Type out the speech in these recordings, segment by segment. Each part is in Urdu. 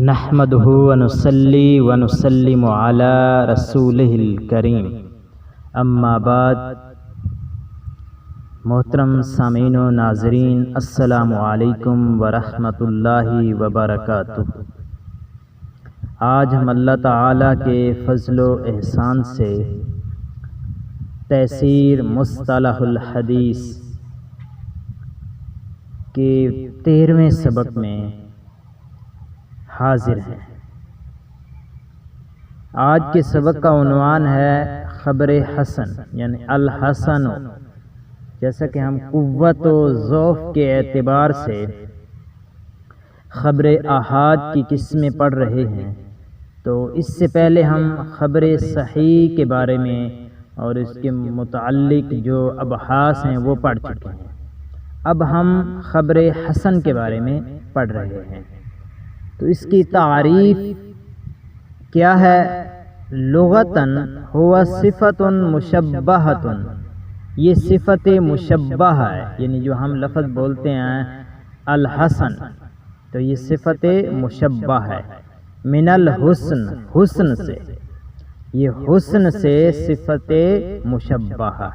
نحمدہ ونصلی ونسلم علی رسولہ الکریم، اما بعد۔ محترم سامعین و ناظرین، السلام علیکم ورحمۃ اللہ وبرکاتہ۔ آج ہم اللہ تعالیٰ کے فضل و احسان سے تفسیر مصطلح الحدیث کے 13ویں سبق میں حاضر ہیں۔ آج کے سبق کا عنوان ہے خبر حسن، یعنی الحسن۔ جیسا کہ ہم قوت و ضعف کے اعتبار سے خبر احاد کی قسمیں پڑھ رہے ہیں، تو اس سے پہلے ہم خبر صحیح کے بارے میں اور اس کے متعلق جو ابحاث ہیں وہ پڑھ چکے ہیں۔ اب ہم خبر حسن کے بارے میں پڑھ رہے ہیں۔ تو اس کی تعریف کیا ہے؟ لغتاً ہوا صفت مشبہۃ، یہ صفت مشبہ ہے، یعنی جو ہم لفظ بولتے ہیں الحسن، تو یہ صفت مشبہ ہے۔ من الحسن، حسن سے، یہ حسن سے صفت مشبہ ہے۔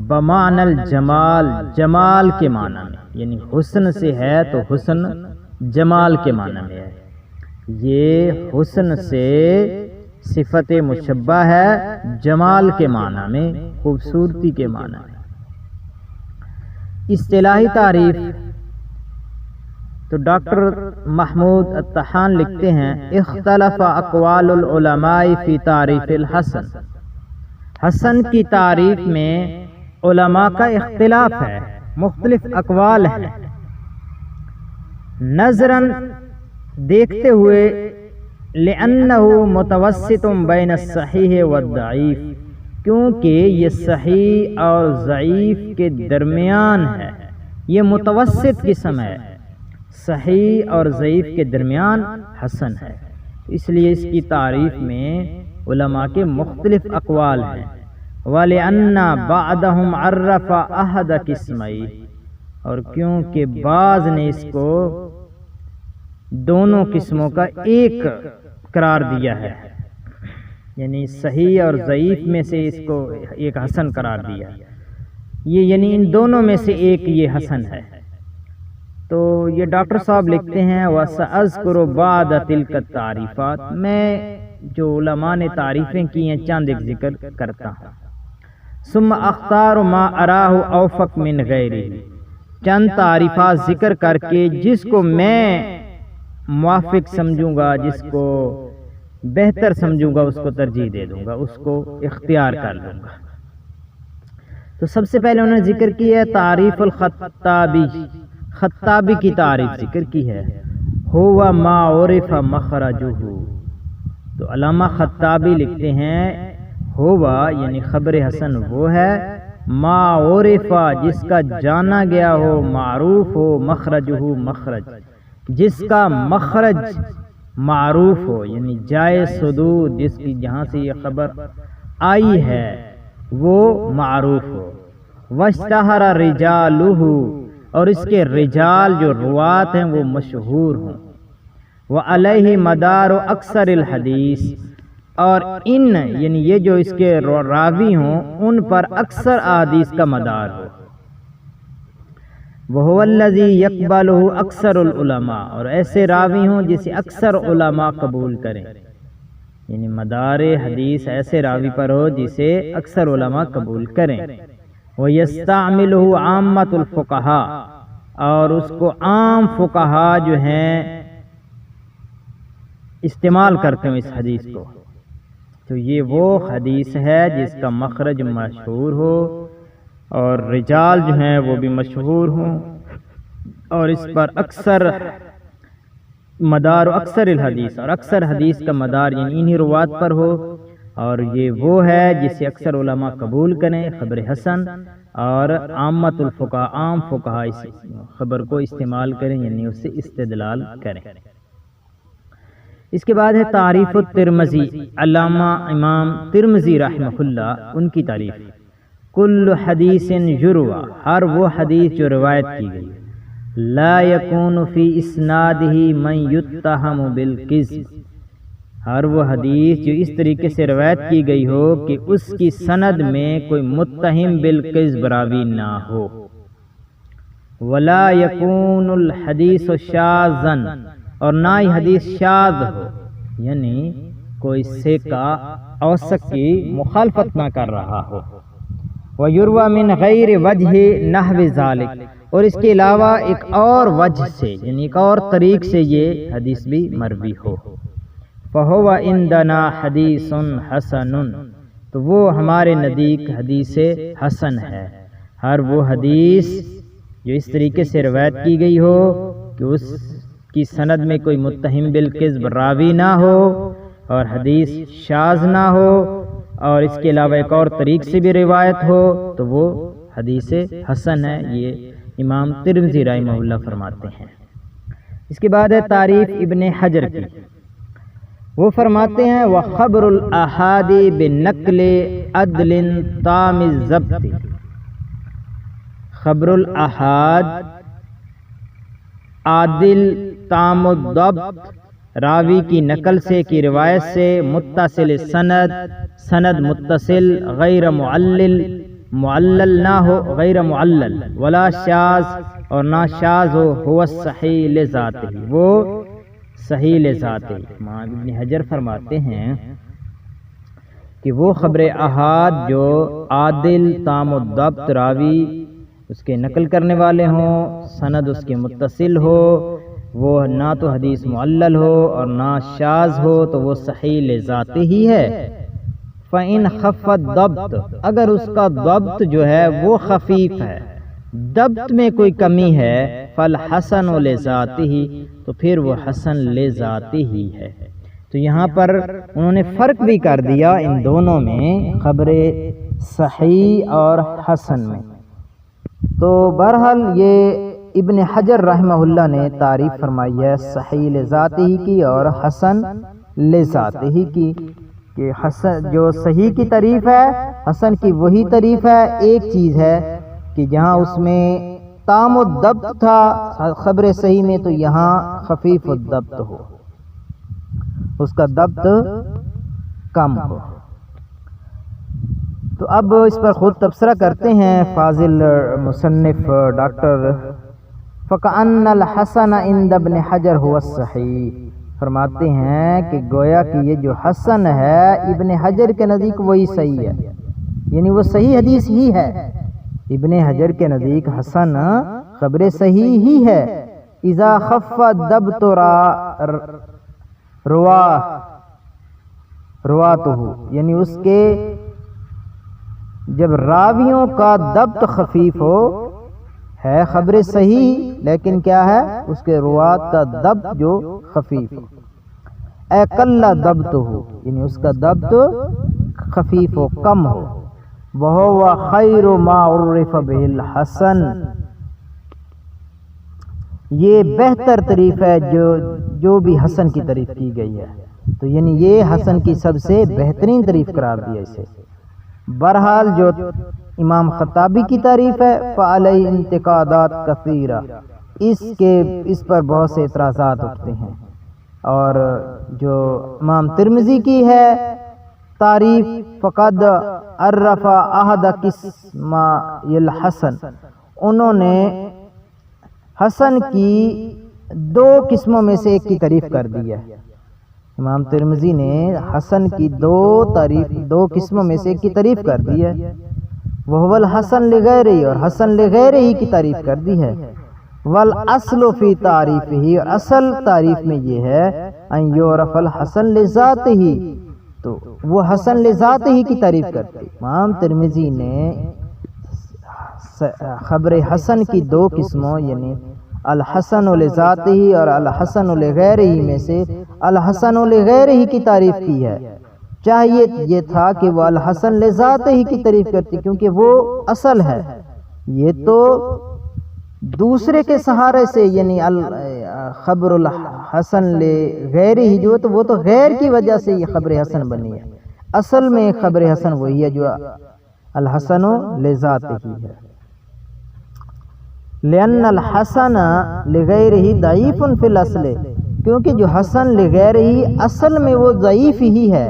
بمعنی الجمال، جمال کے معنی میں، یعنی حسن سے ہے تو حسن جمال کے معنی میں ہے۔ یہ حسن سے صفت مشبہ ہے، جمال کے معنی میں، خوبصورتی کے معنی میں۔ اصطلاحی تعریف تو ڈاکٹر محمود الطحان لکھتے ہیں، اختلف اقوال العلماء فی تعریف الحسن۔ حسن کی تعریف میں علماء کا اختلاف ہے، مختلف اقوال ہیں۔ نظراً دیکھتے ہوئے، لأنہ متوسط بین الصحیح والضعیف، کیونکہ یہ صحیح اور ضعیف کے درمیان ہے، یہ متوسط قسم ہے، صحیح اور ضعیف کے درمیان حسن ہے۔ اس لیے اس کی تعریف میں علماء کے مختلف اقوال ہیں۔ وَلِأَنَّ بَعْضَهُمْ عَرَّفَ أَحَدَ قِسْمَيْنِ، اور کیونکہ بعض نے اس کو دونوں قسموں کا ایک قرار دیا ہے، یعنی صحیح اور ضعیف میں سے اس کو ایک حسن قرار دیا ہے، یہ یعنی ان دونوں میں سے ایک یہ حسن ہے۔ تو یہ ڈاکٹر صاحب لکھتے ہیں، وَسَأَذْكُرُ بَعْضَ تِلْكَ التَّعْرِيفَاتِ، میں جو علماء نے تعریفیں کی ہیں چند ایک ذکر کرتا ہوں۔ ثُمَّ أَخْتَارُ مَا أَرَاهُ أَوْفَقَ مِنْ غَيْرِهِ، چند تعریفات ذکر کر کے جس کو میں موافق سمجھوں گا، جس کو بہتر سمجھوں گا، اس کو ترجیح دے دوں گا، اس کو اختیار کر لوں گا۔ تو سب سے پہلے انہوں نے ذکر کی ہے تعریف الخطابی، خطابی کی تعریف ذکر کی ہے، ہوا ما عرف مخرجہ۔ تو علامہ خطابی لکھتے ہیں، ہوا یعنی خبر حسن وہ ہے، ما عرفہ جس کا جانا گیا ہو، معروف ہو، مخرجہ مخرج جس کا مخرج معروف ہو، یعنی جائے صدور جس کی جہاں سے یہ خبر آئی ہے وہ معروف ہو، واشتہر رجالہ اور اس کے رجال جو روات ہیں وہ مشہور ہوں، وعلیہ مدار اکثر الحدیث اور ان یعنی یہ جو اس کے راوی ہوں ان پر اکثر احادیث کا مدار ہو، وَهُوَ الَّذِي يَقْبَلُهُ أَكْثَرُ الْعُلَمَاء اور ایسے راوی ہوں جسے اکثر علماء قبول کریں، یعنی مدار حدیث ایسے راوی پر ہو جسے اکثر علماء قبول کریں۔ وَيَسْتَعْمِلُهُ عَامَّةُ الْفُقَهَاء اور اس کو عام فقہا جو ہیں استعمال کرتے ہیں اس حدیث کو۔ تو یہ وہ حدیث ہے جس کا مخرج مشہور ہو اور رجال جو ہیں وہ بھی مشہور ہوں، اور اس پر اکثر مدار اکثر الحدیث اور اکثر حدیث کا مدار یعنی انہی روات پر ہو، اور یہ وہ ہے جسے اکثر علماء قبول کریں، خبر حسن، اور عامۃ الفقہاء عام فقہا اس خبر کو استعمال کریں، یعنی اس سے استدلال کریں۔ اس کے بعد ہے تعریف الترمذی، علامہ امام ترمذی رحمہ اللہ ان کی تعریف، کل حدیث یروی ہر وہ حدیث جو روایت کی گئی، لا یکون فی اسنادہ من یتہم بالکذب، ہر وہ حدیث جو اس طریقے سے روایت کی گئی ہو کہ اس کی سند میں کوئی متہم بالکذب راوی نہ ہو۔ ولا یکون الحدیث شاذا، اور نہ ہی حدیث شاذ ہو، یعنی کوئی ثقہ اوثق کی مخالفت نہ کر رہا ہو۔ وَيُرْوَى مِنْ غَيْرِ وَجْهِ نَحْوِ ذَلِكَ، اور اس کے علاوہ ایک اور وجہ سے، یعنی ایک اور طریق سے یہ حدیث بھی مروی ہو۔ فَهُوَ عِنْدَنَا حَدِيثٌ حَسَنٌ، تو وہ ہمارے نزدیک حدیث حسن ہے، ہر وہ حدیث جو اس طریقے سے روایت کی گئی ہو کہ اس کی سند میں کوئی متہم بالکذب راوی نہ ہو اور حدیث شاذ نہ ہو، اور اس کے علاوہ ایک اور طریق سے بھی روایت ہو، تو وہ حدیث حسن ہے۔ یہ امام ترمذی رحمہ اللہ فرماتے ہیں۔ اس کے بعد ہے تعریف ابن حجر کی، وہ فرماتے ہیں وَخَبْرُ الْأَحَادِ بِنَقْلِ عَدْلٍ تَامِ الضَّبْطِ، خبر الاحاد عادل تام الضبط راوی کی نقل سے کی روایت سے، متصل سند، سند متصل، غیر معلل نہ ہو، غیر معلل، ولا شاذ، اور نہ شاذ ہو، هو الصحیح لذاتہ، وہ صحیح لذاتہ۔ امام ابن حجر فرماتے ہیں کہ وہ خبر احاد جو عادل تام الضبط راوی اس کے نقل کرنے والے ہوں، سند اس کے متصل ہو، وہ نہ تو حدیث معلل ہو اور نہ شاذ ہو، تو وہ صحیح لذاتے ہی ہے۔ فَإِنْ خَفَّ الضَّبْطُ، اگر اس کا ضبط جو ہے وہ خفیف ہے، ضبط میں کوئی کمی ہے، فَالْحَسَنُ لِذَاتِهِ، تو پھر وہ حسن لذاتے ہی ہے۔ تو یہاں پر انہوں نے فرق بھی کر دیا ان دونوں میں، خبر صحیح اور حسن میں۔ تو بہرحال یہ ابن حجر رحمہ اللہ نے تعریف فرمائی ہے صحیح لذاتہ کی اور حسن لذاتہ کی، کہ حسن جو صحیح کی تعریف ہے، حسن کی وہی تعریف ہے۔ ایک چیز ہے کہ جہاں اس میں تام الضبط تھا خبر صحیح میں، تو یہاں خفیف الضبط ہو، اس کا ضبط کم ہو۔ تو اب اس پر خود تبصرہ کرتے ہیں فاضل مصنف ڈاکٹر فَكَأَنَّ الْحَسَنَ عِنْدَ ابْنِ حجر هُوَ الصَّحِيحُ، فرماتے ہیں کہ گویا کہ یہ جو حسن ہے ابن حجر کے نزدیک وہی صحیح ہے، یعنی وہ صحیح حدیث ہی ہے۔ ابن حجر کے نزدیک حسن خبر صحیح ہی ہے۔ اذا خف الضبط رواته، یعنی اس کے جب راویوں کا ضبط خفیف ہو، ہے خبر صحیح لیکن کیا ہے اس کے روات کا ضبط جو خفیف ہو، اے قل ضبط ہو، یعنی اس کا ضبط خفیف ہو، کم ہو۔ وَهُوَ خَيْرُ مَا عُرِّفَ بِهِ الْحَسَنُ، یہ بہتر تعریف ہے جو بھی حسن کی تعریف کی گئی ہے، تو یعنی یہ حسن کی سب سے بہترین تعریف قرار دیا اسے۔ بہرحال جو امام خطابی کی تعریف ہے فعلیہ انتقادات کثیرہ، اس پر بہت سے اعتراضات اٹھتے ہیں۔ اور جو امام ترمذی کی ہے تعریف فقد عرف احد قسم الحسن، انہوں نے حسن کی دو قسموں میں سے ایک کی تعریف کر دی ہے۔ امام ترمذی نے حسن کی دو قسموں میں سے ایک کی تعریف کر دی ہے، وہ الحسن لغیرہ، اور حسن لغیرہ کی تعریف کر دی ہے۔ والاصل فی تعریفہ، اور اصل تعریف میں یہ ہے ان یعرف الحسن لذاتہ، تو وہ حسن لذاتہ کی تعریف کرتے۔ امام ترمذی نے خبر حسن کی دو قسموں یعنی الحسن لذاتہ اور الحسن لغیرہ میں سے الحسن لغیرہ کی تعریف کی ہے۔ چاہیے یہ تھا کہ وہ الحسن لذاتہ کی تعریف کرتی، کیونکہ وہ اصل ہے، یہ تو دوسرے کے سہارے سے، یعنی خبر الحسن لغیرہ جو تو وہ تو غیر کی وجہ سے یہ خبر حسن بنی ہے، اصل میں خبر حسن وہی ہے جو الحسن لذاتہ ہے۔ لأن الحسن لغیرہ ضعیف فی الاصل، کیونکہ جو حسن لغیرہ اصل میں وہ ضعیف ہی ہے،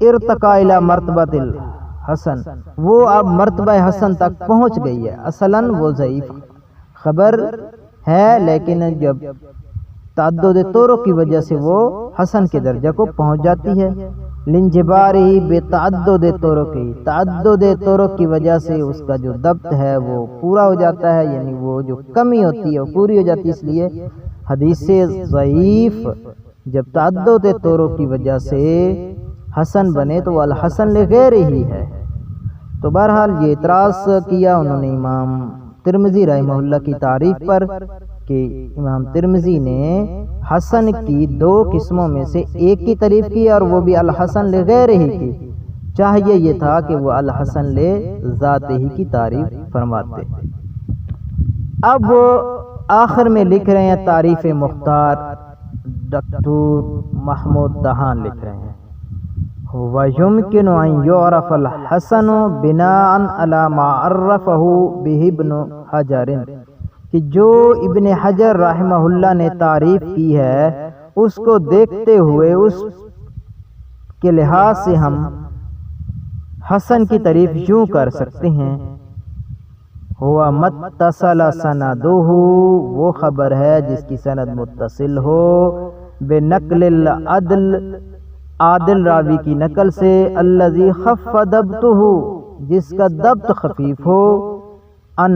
ارتقا الی مرتبۃ الحسن، وہ اب مرتبہ حسن تک پہنچ گئی ہے، اصلاً وہ ضعیف خبر ہے لیکن جب تعدد طرق کی وجہ سے وہ حسن کے درجہ کو پہنچ جاتی ہے، لانجبارہ بتعدد طرق، تعدد طرق کی وجہ سے اس کا جو ضبط ہے وہ پورا ہو جاتا ہے، یعنی وہ جو کمی ہوتی ہے وہ پوری ہو جاتی ہے، اس لیے حدیث ضعیف جب تعدد طرق کی وجہ سے حسن بنے تو وہ الحسن لغیرہ ہی ہے۔ تو بہرحال یہ اعتراض کیا انہوں نے امام ترمذی رحمہ اللہ کی تعریف پر کہ امام ترمذی نے حسن کی دو قسموں میں سے ایک کی تعریف کی اور وہ بھی الحسن لغیرہ ہی کی، چاہیے یہ تھا کہ وہ الحسن لذاتہ ہی کی تعریف فرماتے۔ اب وہ آخر میں لکھ رہے ہیں تعریف مختار، ڈاکٹر محمود دہان لکھ رہے ہیں وَيُمْكِنُ أَنْ يُعْرَفَ الْحَسَنُ بِنَاءً عَلَى مَا عَرَّفَهُ بِهِ ابْنُ حَجَرٍ، کہ جو ابن حجر رحمہ اللہ نے تعریف کی ہے اس کو دیکھتے ہوئے اس کے لحاظ سے ہم حسن کی تعریف یوں کر سکتے ہیں، ہوا متصل سندہ، وہ خبر ہے جس کی سند متصل ہو، بنقل العدل، عادل راوی کی نقل سے، الذی خف ضبطہ، جس کا ضبط خفیف ہو، ان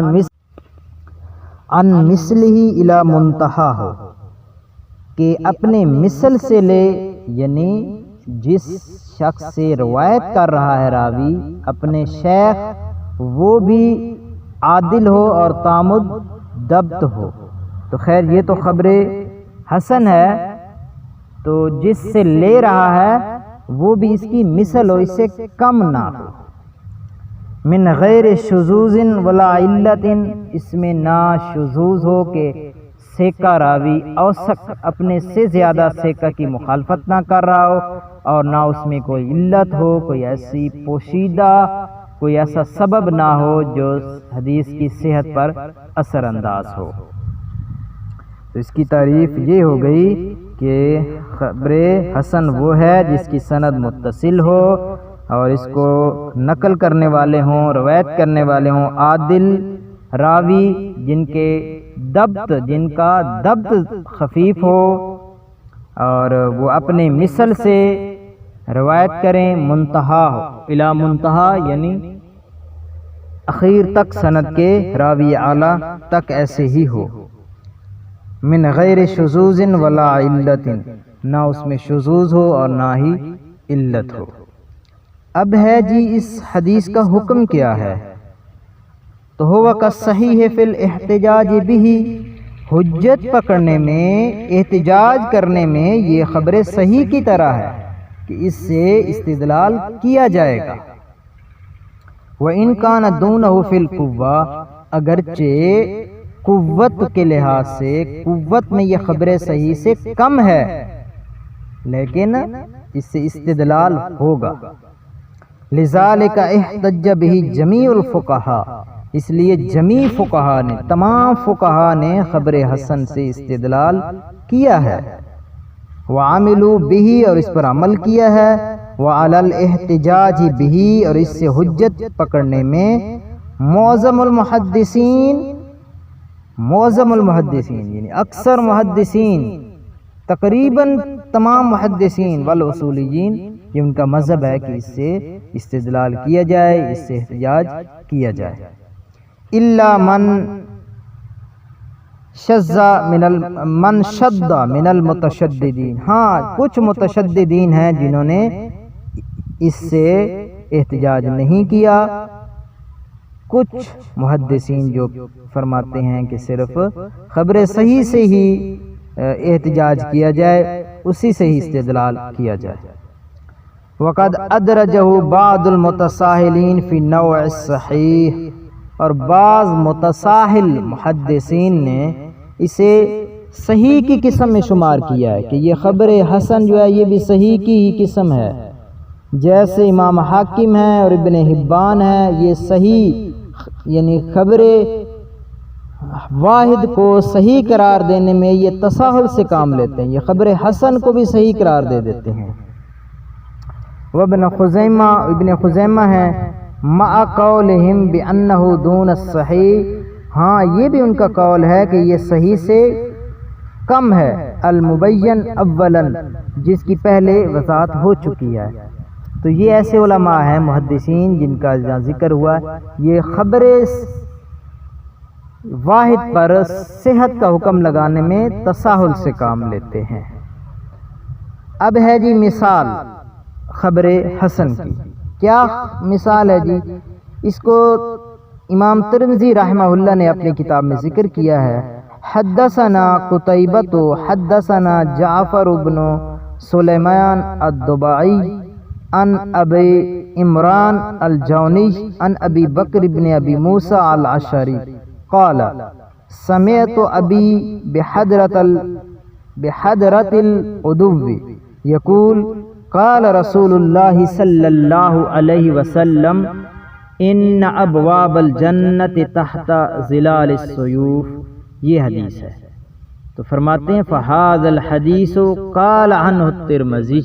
مثلہ الی منتہا ہو، کہ اپنے مثل سے لے، یعنی جس شخص سے روایت کر رہا ہے راوی اپنے شیخ وہ بھی عادل ہو اور تامد ضبط ہو، تو خیر یہ تو خبر حسن ہے، تو جس سے لے رہا ہے وہ بھی اس کی مثل ہو، اس سے کم نہ ہو، من غیر شذوذ ولا علت، اس میں نہ شذوذ ہو کہ سیکہ راوی اوثق اپنے سے زیادہ سیکہ کی مخالفت نہ کر رہا ہو، اور نہ اس میں کوئی علت ہو، کوئی ایسی پوشیدہ کوئی ایسا سبب نہ ہو جو حدیث کی صحت پر اثر انداز ہو۔ تو اس کی تعریف یہ ہو گئی کہ خبر حسن وہ ہے جس کی سند متصل ہو اور اس کو نقل کرنے والے ہوں، روایت کرنے والے ہوں عادل راوی، جن کا ضبط خفیف ہو اور وہ اپنے مثل سے روایت کریں، منتہا ہو، الی منتہا یعنی اخیر تک سند کے راوی اعلیٰ تک ایسے ہی ہو، من غیر شذوذ ولا علت، نہ اس میں شذوذ ہو اور نہ ہی علت ہو۔ اب ہے جی اس حدیث کا حکم کیا ہے، تو ہوا کالصحیح فی الاحتجاج بہ، حجت پکڑنے میں، احتجاج کرنے میں یہ خبر صحیح کی طرح ہے کہ اس سے استدلال کیا جائے گا، وَإِن كَانَ دُونَهُ فِي الْقُوَّةِ، اگرچہ قوت کے لحاظ سے قوت میں یہ خبر صحیح سے کم ہے لیکن اس سے استدلال ہوگا، لذالک احتج بہ جمیع الفقہاء، اس لیے جمیع فقہاء نے، تمام فقہاء نے خبر حسن سے استدلال کیا ہے، وعملوا بہ، اور اس پر عمل کیا ہے، وعلی الاحتجاج بہ، اور اس سے حجت پکڑنے میں معظم المحدثین یعنی اکثر محدثین، تقریباً تمام محدثین والاصولیین، یہ ان کا مذہب ہے کہ اس سے استدلال کیا جائے، اس سے احتجاج کیا جائے، الا من شذ من المتشددین، ہاں کچھ متشددین ہیں جنہوں نے اس سے احتجاج نہیں کیا، کچھ محدثین جو فرماتے ہیں کہ صرف خبر صحیح سے ہی احتجاج کیا جائے، اسی سے ہی استدلال کیا جائے۔ وقد ادرجہ بعض المتساہلین فی النوع الصحیح، اور بعض متساہل محدثین نے اسے صحیح کی قسم میں شمار کیا ہے کہ یہ خبر حسن جو ہے یہ بھی صحیح کی ہی قسم ہے، جیسے امام حاکم ہے اور ابن حبان ہے، یہ صحیح یعنی خبر واحد کو صحیح قرار دینے میں یہ تساہل سے کام لیتے ہیں، یہ خبر حسن کو بھی صحیح قرار دے دیتے ہیں۔ ابن خزیمہ ہے مع قولہم بانہ دون الصحیح، ہاں یہ بھی ان کا قول ہے کہ یہ صحیح سے کم ہے، المبین اولا، جس کی پہلے وضاحت ہو چکی ہے۔ تو یہ ایسے علماء ہیں محدثین جن کا ذکر ہوا، یہ خبر واحد پر صحت کا حکم لگانے میں تساہل سے کام لیتے ہیں۔ اب ہے جی مثال خبر حسن کی، کیا مثال ہے جی؟ اس کو امام ترمذی رحمہ اللہ نے اپنی کتاب میں ذکر کیا ہے۔ حدثنا قتیبۃ حدثنا جعفر بن سلیمان الضباعی عن ابی عمران الجونی عن ابی بکر بن ابی موسیٰ الاشعری قال سمعت ابی بحضرۃ العدو یقول قال رسول اللہ صلی اللہ علیہ وسلم ان ابواب الجنت تحت ظلال السیوف، یہ حدیث ہے۔ تو فرماتے ہیں فہذا الحدیث قال عنہ الترمذی،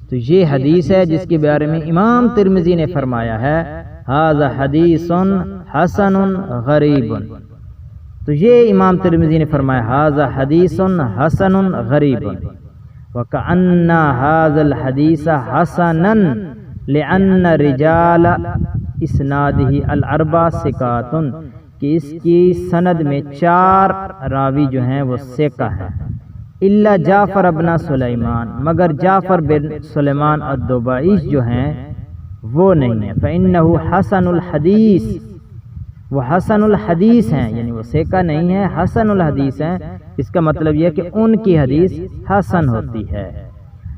تو یہ حدیث ہے جس کے بارے میں امام ترمذی نے فرمایا ہے ھذا حدیث حسن غریب، تو یہ امام ترمذی نے فرمایا ھذا حدیث حسن غریب، وکأن ھذا الحدیث حسنا لأن رجال اسنادہ الاربع ثقات، کہ اس کی سند میں 4 راوی جو ہیں وہ ثقہ ہیں، الا جعفر ابن سلیمان، مگر جعفر بن سلیمان الضباعی جو ہیں وہ نہیں ہیں، فإنہ حسن الحدیث، وہ حسن الحدیث ہیں، یعنی وہ ثقہ نہیں ہے، حسن الحدیث ہیں۔ اس کا مطلب یہ کہ ان کی حدیث حسن ہوتی ہے۔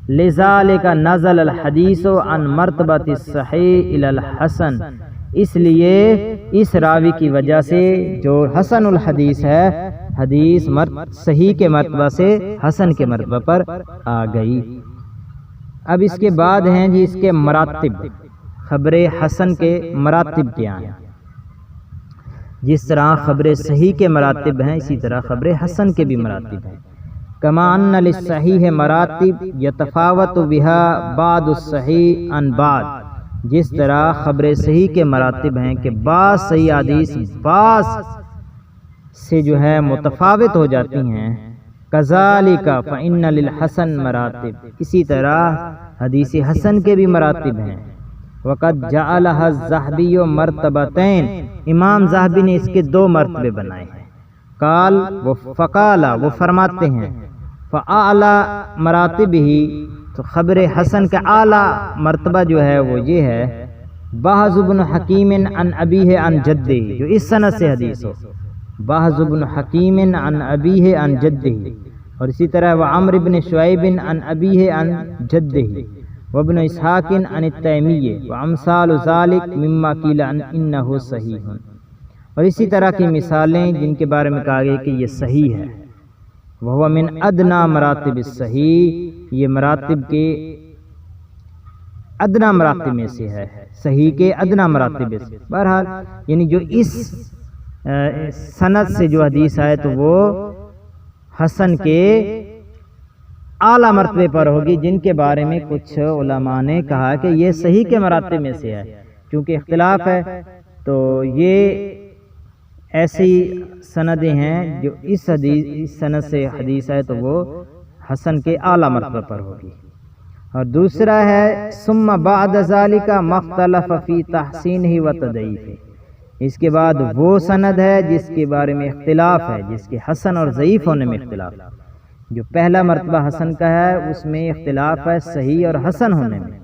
لذالک نزل الحدیث عن مرتبۃ الصحیح الی الحسن، اس لیے اس راوی کی وجہ سے جو حسن الحدیث ہے، حدیث صحیح کے مرتبہ سے حسن کے مرتبہ پر آ گئی۔ اب اس کے بعد ہیں جی اس کے مراتب، خبر حسن کے مراتب کیا ہیں؟ جس طرح خبر صحیح کے مراتب ہیں، اسی طرح خبر حسن کے بھی مراتب ہیں۔ کما ان للصحیح مراتب یتفاوت بها بعض الصحیح عن بعض، جس طرح خبر صحیح کے مراتب ہیں کہ بعض صحیح حدیث بعض سے جو ہے متفاوت ہو جاتی ہیں، کذالک فإن للحسن مراتب، اسی طرح حدیث حسن کے بھی مراتب ہیں۔ وقد جعلها الذهبی مرتبتین، امام ذہبی نے اس کے 2 مرتبے بنائے ہیں۔ قال وہ فرماتے ہیں فاعلی مراتب ہی، تو خبر حسن کا اعلیٰ مرتبہ جو ہے وہ یہ ہے بہز بن حکیم عن ابیہ عن جدہ، جو اس سند سے حدیث ہو، بہز بن حکیم عن ابیہ عن جدہ، اور اسی طرح وہ عمرو بن شعیب عن ابیہ عن جدہ، وابن اسحاق عن التیمیہ، وامثال ذلک مما قیل انہ صحیح، اور اسی طرح کی مثالیں جن کے بارے میں کہا گیا کہ یہ صحیح ہے۔ وہ من ادنا مراتب الصحیح، یہ مراتب کے ادنا مراتب میں سے ہے، صحیح کے ادنا مراتب سے۔ بہرحال یعنی جو اس سند سے جو حدیث آئے تو وہ حسن کے اعلیٰ مرتبے پر ہوگی، جن کے بارے میں کچھ علماء نے کہا کہ یہ صحیح کے مراتب میں سے ہے، چونکہ اختلاف ہے تو یہ ایسی سندیں ہیں جو اس سند سے حدیث ہے تو وہ حسن کے اعلیٰ مرتبہ پر ہوگی۔ اور دوسرا ہے ثم بعد ذلك مختلف فی تحسینہ و تضعیفہ، اس کے بعد وہ سند ہے جس کے بارے میں اختلاف ہے، جس کے حسن اور ضعیف ہونے میں اختلاف ہے۔ جو پہلا مرتبہ حسن کا ہے اس میں اختلاف ہے صحیح اور حسن ہونے میں،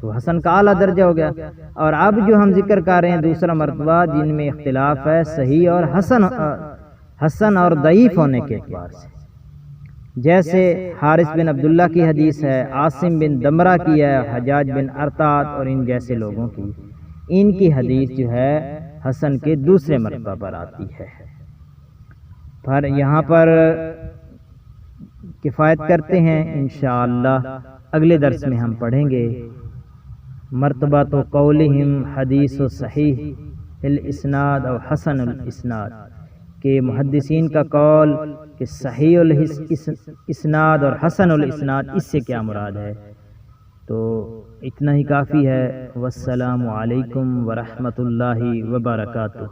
تو حسن کا اعلیٰ درجہ ہو گیا۔ اور اب جو ہم ذکر کر رہے ہیں دوسرا مرتبہ جن میں اختلاف ہے صحیح اور حسن اور ضعیف ہونے کے اعتبار سے، جیسے حارث بن عبداللہ کی حدیث ہے، عاصم بن دمرہ کی ہے، حجاج بن ارطاد اور ان جیسے لوگوں کی، ان کی حدیث جو ہے حسن کے دوسرے مرتبہ پر آتی ہے۔ پر یہاں پر کفایت کرتے ہیں، انشاءاللہ اگلے درس میں ہم پڑھیں گے مرتبہ تو قولہم حدیث صحیح الاسناد اور حسن الاسناد، کہ محدثین کا قول کہ صحیح الاسناد اور حسن الاسناد، اس سے کیا مراد ہے؟ تو اتنا ہی کافی ہے۔ والسلام علیکم ورحمۃ اللہ وبرکاتہ۔